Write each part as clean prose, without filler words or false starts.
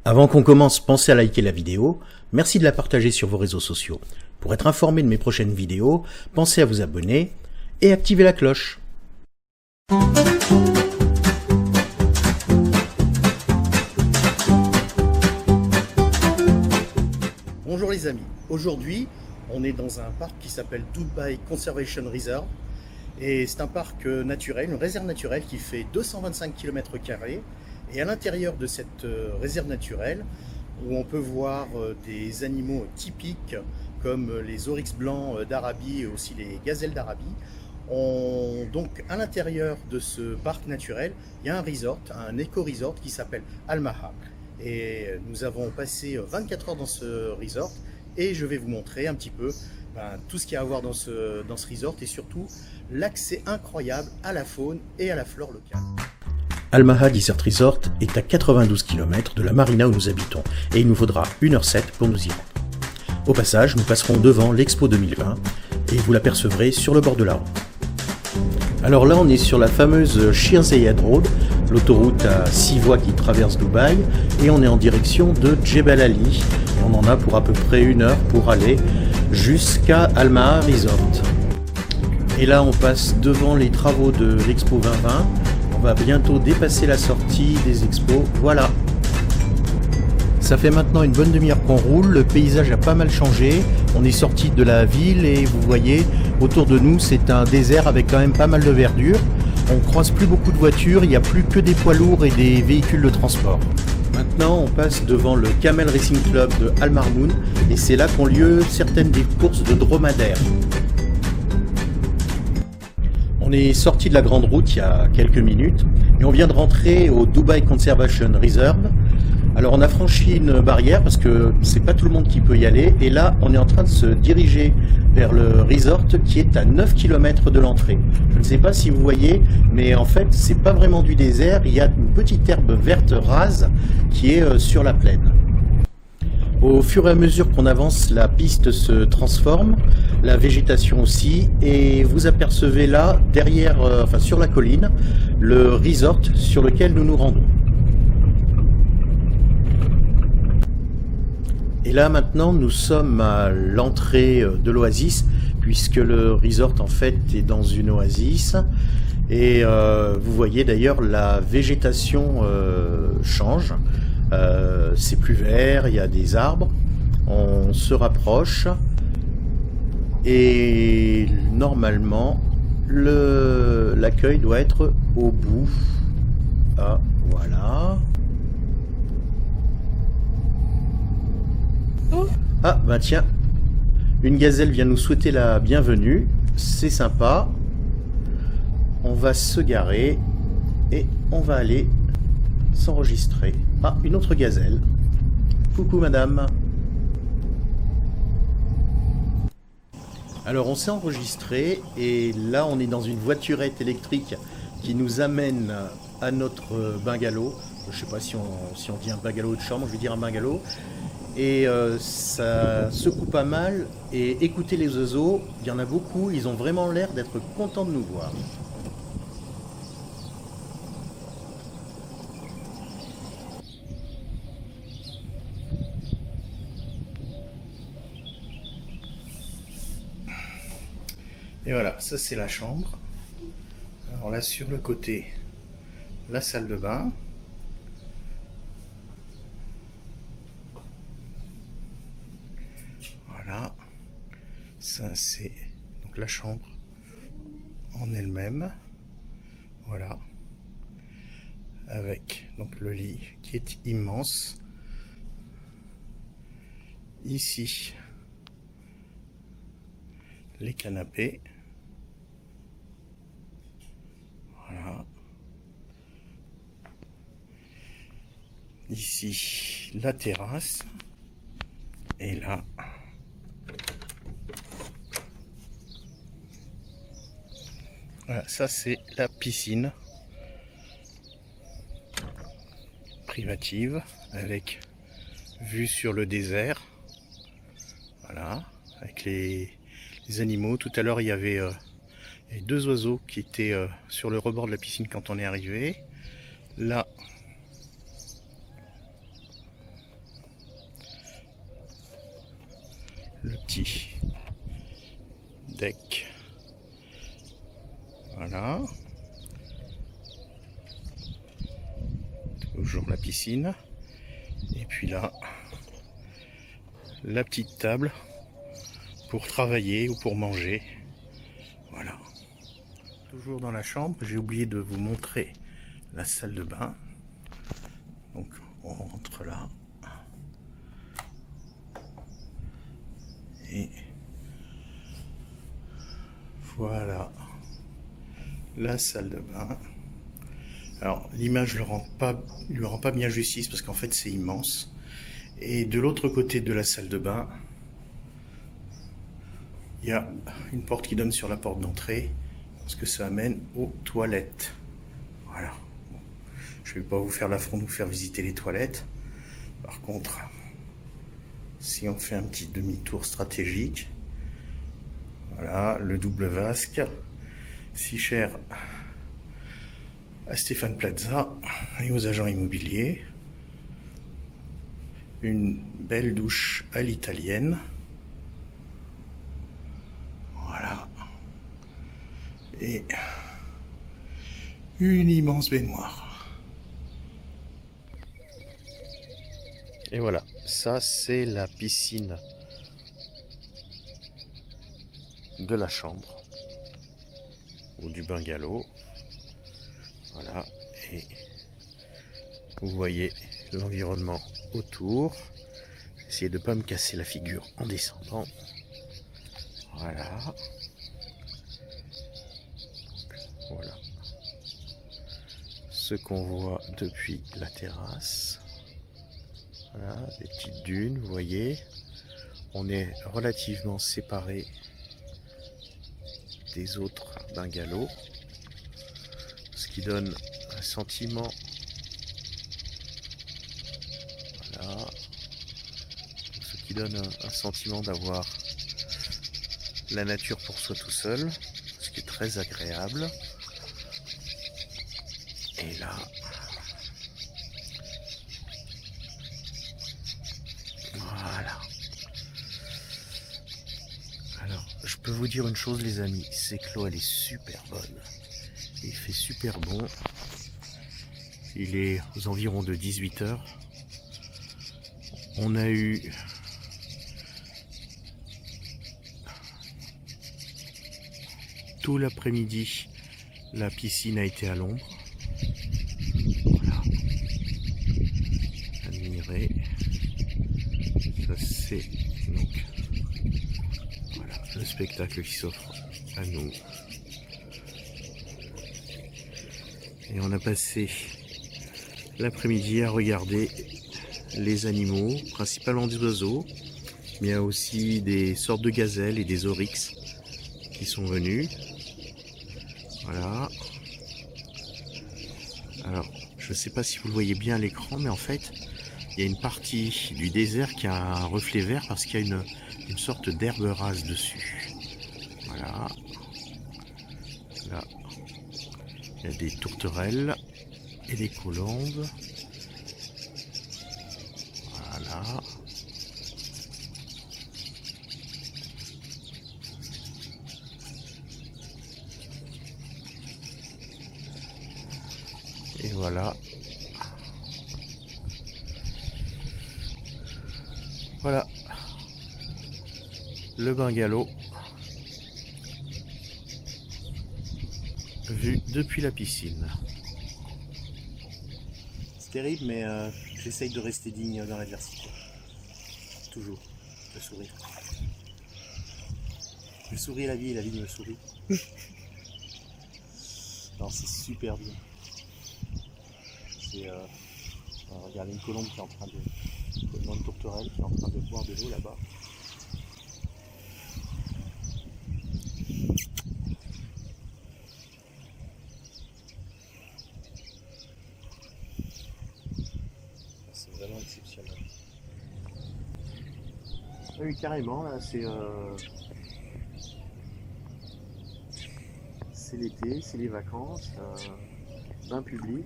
Avant qu'on commence, pensez à liker la vidéo, merci de la partager sur vos réseaux sociaux. Pour être informé de mes prochaines vidéos, pensez à vous abonner et activer la cloche. Bonjour les amis, aujourd'hui on est dans un parc qui s'appelle Dubai Conservation Reserve et c'est un parc naturel, une réserve naturelle qui fait 225 km². Et à l'intérieur de cette réserve naturelle, où on peut voir des animaux typiques comme les oryx blancs d'Arabie et aussi les gazelles d'Arabie, donc à l'intérieur de ce parc naturel, il y a un resort, un éco-resort qui s'appelle Al Maha. Et nous avons passé 24 heures dans ce resort et je vais vous montrer un petit peu tout ce qu'il y a à voir dans ce resort et surtout l'accès incroyable à la faune et à la flore locale. Al Maha Desert Resort est à 92 km de la marina où nous habitons et il nous faudra 1h07 pour nous y rendre. Au passage, nous passerons devant l'Expo 2020 et vous l'apercevrez sur le bord de la route. Alors là, on est sur la fameuse Sheikh Zayed Road, l'autoroute à 6 voies qui traverse Dubaï, et on est en direction de Jebel Ali. Et on en a pour à peu près 1 heure pour aller jusqu'à Al Maha Resort. Et là, on passe devant les travaux de l'Expo 2020. On va bientôt dépasser la sortie des expos, voilà. Ça fait maintenant une bonne demi-heure qu'on roule, le paysage a pas mal changé. On est sorti de la ville et vous voyez, autour de nous c'est un désert avec quand même pas mal de verdure. On croise plus beaucoup de voitures, il n'y a plus que des poids lourds et des véhicules de transport. Maintenant on passe devant le Camel Racing Club de Al Marmoun et c'est là qu'ont lieu certaines des courses de dromadaires. On est sorti de la grande route il y a quelques minutes et on vient de rentrer au Dubai Conservation Reserve. Alors on a franchi une barrière parce que c'est pas tout le monde qui peut y aller et là on est en train de se diriger vers le resort qui est à 9 km de l'entrée. Je ne sais pas si vous voyez, mais en fait c'est pas vraiment du désert, il y a une petite herbe verte rase qui est sur la plaine. Au fur et à mesure qu'on avance, la piste se transforme, la végétation aussi, et vous apercevez là, derrière, sur la colline, le resort sur lequel nous nous rendons. Et là maintenant, nous sommes à l'entrée de l'oasis, puisque le resort en fait est dans une oasis. Et vous voyez d'ailleurs la végétation change. C'est plus vert, il y a des arbres, on se rapproche et normalement l'accueil doit être au bout. Ah, voilà. Ah, bah tiens, une gazelle vient nous souhaiter la bienvenue, c'est sympa. On va se garer et on va aller s'enregistrer. Ah, une autre gazelle. Coucou madame. Alors on s'est enregistré et là on est dans une voiturette électrique qui nous amène à notre bungalow. Je sais pas si on dit un bungalow de chambre, je vais dire un bungalow. Et ça secoue pas mal et écoutez les oiseaux, il y en a beaucoup, ils ont vraiment l'air d'être contents de nous voir. Et voilà, ça c'est la chambre. Alors là sur le côté, la salle de bain. Voilà, ça c'est donc la chambre en elle-même. Voilà, avec donc le lit qui est immense. Ici, les canapés. Voilà. Ici, la terrasse. Et là, voilà, ça c'est la piscine privative avec vue sur le désert. Voilà, avec les animaux. Tout à l'heure, il y avait deux oiseaux qui étaient sur le rebord de la piscine quand on est arrivé. Là, le petit deck. Voilà. Toujours la piscine. Et puis là, la petite table pour travailler ou pour manger. Voilà. Toujours dans la chambre, j'ai oublié de vous montrer la salle de bain. Donc on rentre là. Et voilà la salle de bain. Alors l'image ne lui rend pas bien justice parce qu'en fait c'est immense. Et de l'autre côté de la salle de bain, il y a une porte qui donne sur la porte d'entrée parce que ça amène aux toilettes. Voilà. Bon. Je ne vais pas vous faire l'affront de vous faire visiter les toilettes. Par contre, si on fait un petit demi-tour stratégique, voilà, le double vasque, si cher à Stéphane Plaza et aux agents immobiliers. Une belle douche à l'italienne. Voilà. Et une immense baignoire. Et voilà, ça c'est la piscine de la chambre ou du bungalow. Voilà, et vous voyez l'environnement autour. Essayez de ne pas me casser la figure en descendant. Voilà. Voilà ce qu'on voit depuis la terrasse. Voilà, des petites dunes, vous voyez. On est relativement séparés des autres bungalows, ce qui donne un sentiment. Voilà, ce qui donne un sentiment d'avoir la nature pour soi tout seul, ce qui est très agréable. Et là, voilà. Alors, je peux vous dire une chose les amis, c'est que l'eau elle est super bonne. Il fait super bon. Il est aux environs de 18 h. On a eu tout l'après-midi, la piscine a été à l'ombre. Voilà. Admirez. Ça c'est donc voilà, le spectacle qui s'offre à nous. Et on a passé l'après-midi à regarder les animaux, principalement des oiseaux, mais il y a aussi des sortes de gazelles et des oryx qui sont venus. Voilà. Alors, je ne sais pas si vous le voyez bien à l'écran, mais en fait, il y a une partie du désert qui a un reflet vert parce qu'il y a une sorte d'herbe rase dessus. Voilà. Là, il y a des tourterelles et des colombes. Voilà. Et voilà. Voilà. Le bungalow. Vu depuis la piscine. C'est terrible, mais j'essaye de rester digne dans l'adversité. Toujours. Le sourire. Je souris à la vie et la vie me sourit. Non, c'est super bien. C'est regardez une colombe qui est en train de... Une tourterelle qui est en train de boire de l'eau là-bas. C'est vraiment exceptionnel. Oui, carrément, là, c'est l'été, c'est les vacances, bain public.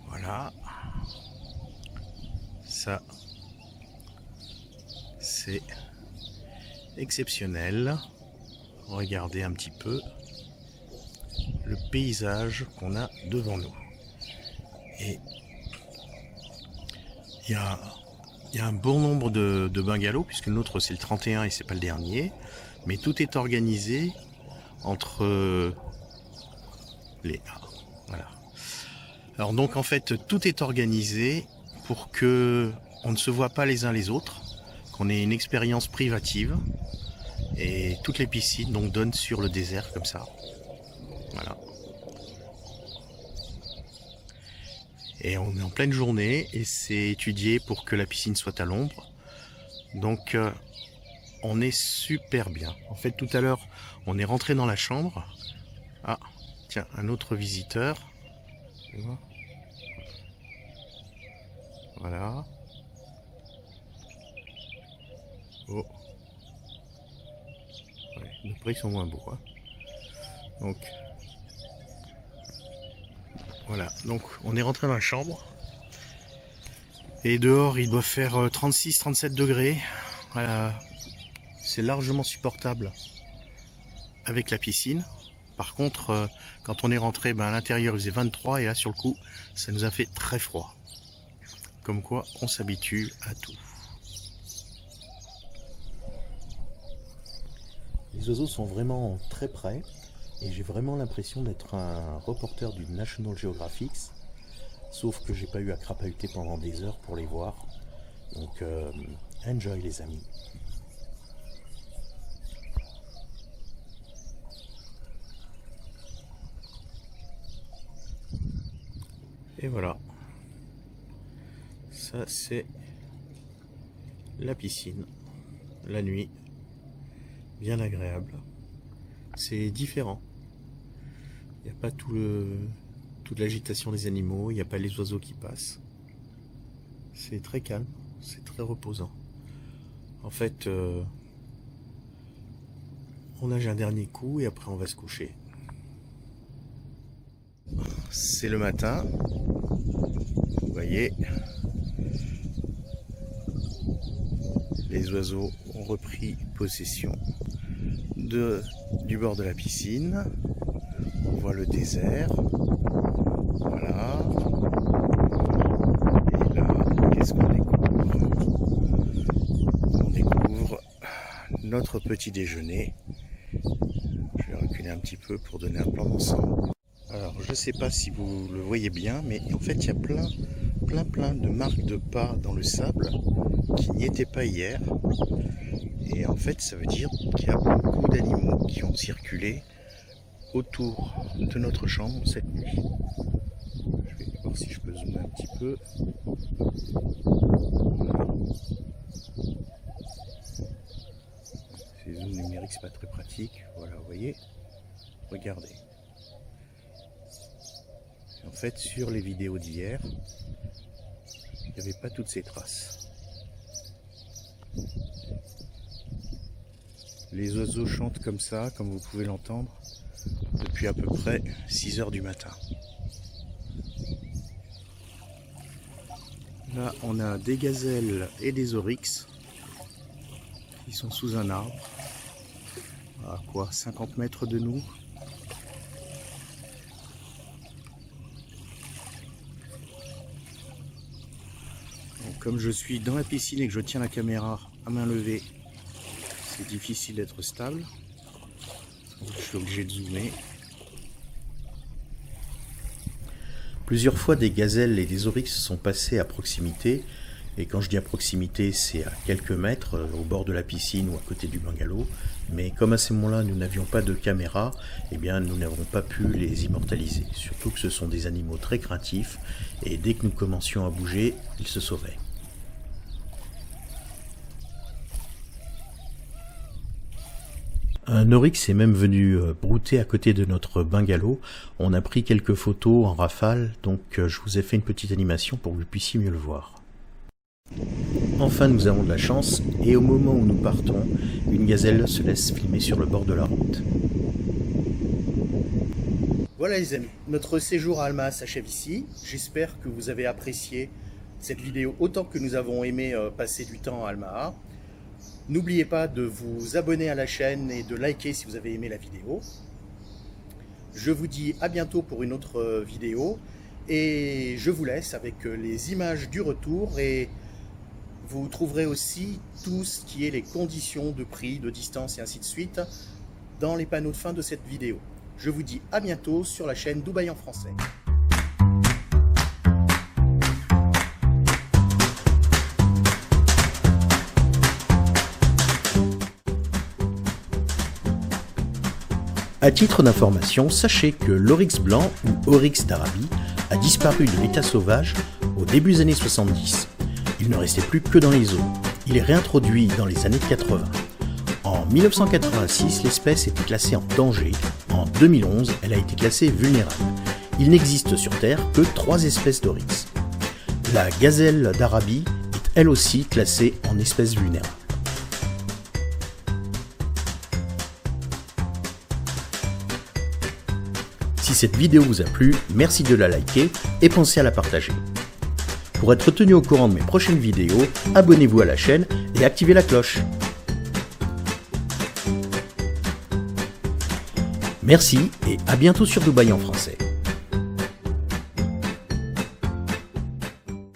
Voilà. Ça, c'est exceptionnel. Regardez un petit peu le paysage qu'on a devant nous. Et il y a un bon nombre de bungalows, puisque le nôtre c'est le 31 et c'est pas le dernier. Mais tout est organisé entre les... Voilà. Alors donc en fait tout est organisé pour que on ne se voit pas les uns les autres, qu'on ait une expérience privative, et toutes les piscines donc donnent sur le désert comme ça. Voilà. Et on est en pleine journée et c'est étudié pour que la piscine soit à l'ombre. Donc on est super bien. En fait tout à l'heure on est rentré dans la chambre. Ah tiens, un autre visiteur. Voilà. Oh. Ouais, les prix sont moins beaux. Hein. Donc voilà, donc on est rentré dans la chambre. Et dehors il doit faire 36-37 degrés. Voilà. C'est largement supportable avec la piscine. Par contre, quand on est rentré, à l'intérieur il faisait 23 et là sur le coup, ça nous a fait très froid. Comme quoi, on s'habitue à tout. Les oiseaux sont vraiment très près et j'ai vraiment l'impression d'être un reporter du National Geographic. Sauf que j'ai pas eu à crapahuter pendant des heures pour les voir. Donc, enjoy les amis. Et voilà, ça c'est la piscine, la nuit, bien agréable. C'est différent, il n'y a pas toute l'agitation des animaux, il n'y a pas les oiseaux qui passent. C'est très calme, c'est très reposant. En fait, on nage un dernier coup et après on va se coucher. C'est le matin, vous voyez, les oiseaux ont repris possession du bord de la piscine. On voit le désert, voilà, et là, qu'est-ce qu'on découvre? On découvre notre petit déjeuner. Je vais reculer un petit peu pour donner un plan d'ensemble. Alors, je ne sais pas si vous le voyez bien, mais en fait, il y a plein de marques de pas dans le sable qui n'y étaient pas hier. Et en fait, ça veut dire qu'il y a beaucoup d'animaux qui ont circulé autour de notre chambre cette nuit. Je vais voir si je peux zoomer un petit peu. Voilà. Ces zooms numériques, c'est pas très pratique. Voilà, vous voyez. Regardez. En fait, sur les vidéos d'hier, il n'y avait pas toutes ces traces. Les oiseaux chantent comme ça, comme vous pouvez l'entendre, depuis à peu près 6 heures du matin. Là, on a des gazelles et des oryx qui sont sous un arbre, à quoi 50 mètres de nous. Comme je suis dans la piscine et que je tiens la caméra à main levée, c'est difficile d'être stable. Donc je suis obligé de zoomer. Plusieurs fois, des gazelles et des oryx sont passés à proximité. Et quand je dis à proximité, c'est à quelques mètres, au bord de la piscine ou à côté du bungalow. Mais comme à ce moment-là, nous n'avions pas de caméra, eh bien, nous n'avons pas pu les immortaliser. Surtout que ce sont des animaux très craintifs. Et dès que nous commencions à bouger, ils se sauvaient. Un oryx est même venu brouter à côté de notre bungalow. On a pris quelques photos en rafale, donc je vous ai fait une petite animation pour que vous puissiez mieux le voir. Enfin, nous avons de la chance, et au moment où nous partons, une gazelle se laisse filmer sur le bord de la route. Voilà les amis, notre séjour à Almaa s'achève ici. J'espère que vous avez apprécié cette vidéo autant que nous avons aimé passer du temps à Almaa. N'oubliez pas de vous abonner à la chaîne et de liker si vous avez aimé la vidéo. Je vous dis à bientôt pour une autre vidéo et je vous laisse avec les images du retour et vous trouverez aussi tout ce qui est les conditions de prix, de distance et ainsi de suite dans les panneaux de fin de cette vidéo. Je vous dis à bientôt sur la chaîne Dubaï en français. À titre d'information, sachez que l'oryx blanc ou oryx d'Arabie a disparu de l'état sauvage au début des années 70. Il ne restait plus que dans les eaux. Il est réintroduit dans les années 80. En 1986, l'espèce était classée en danger. En 2011, elle a été classée vulnérable. Il n'existe sur Terre que 3 espèces d'oryx. La gazelle d'Arabie est elle aussi classée en espèce vulnérable. Si cette vidéo vous a plu, merci de la liker et pensez à la partager. Pour être tenu au courant de mes prochaines vidéos, abonnez-vous à la chaîne et activez la cloche. Merci et à bientôt sur Dubaï en français.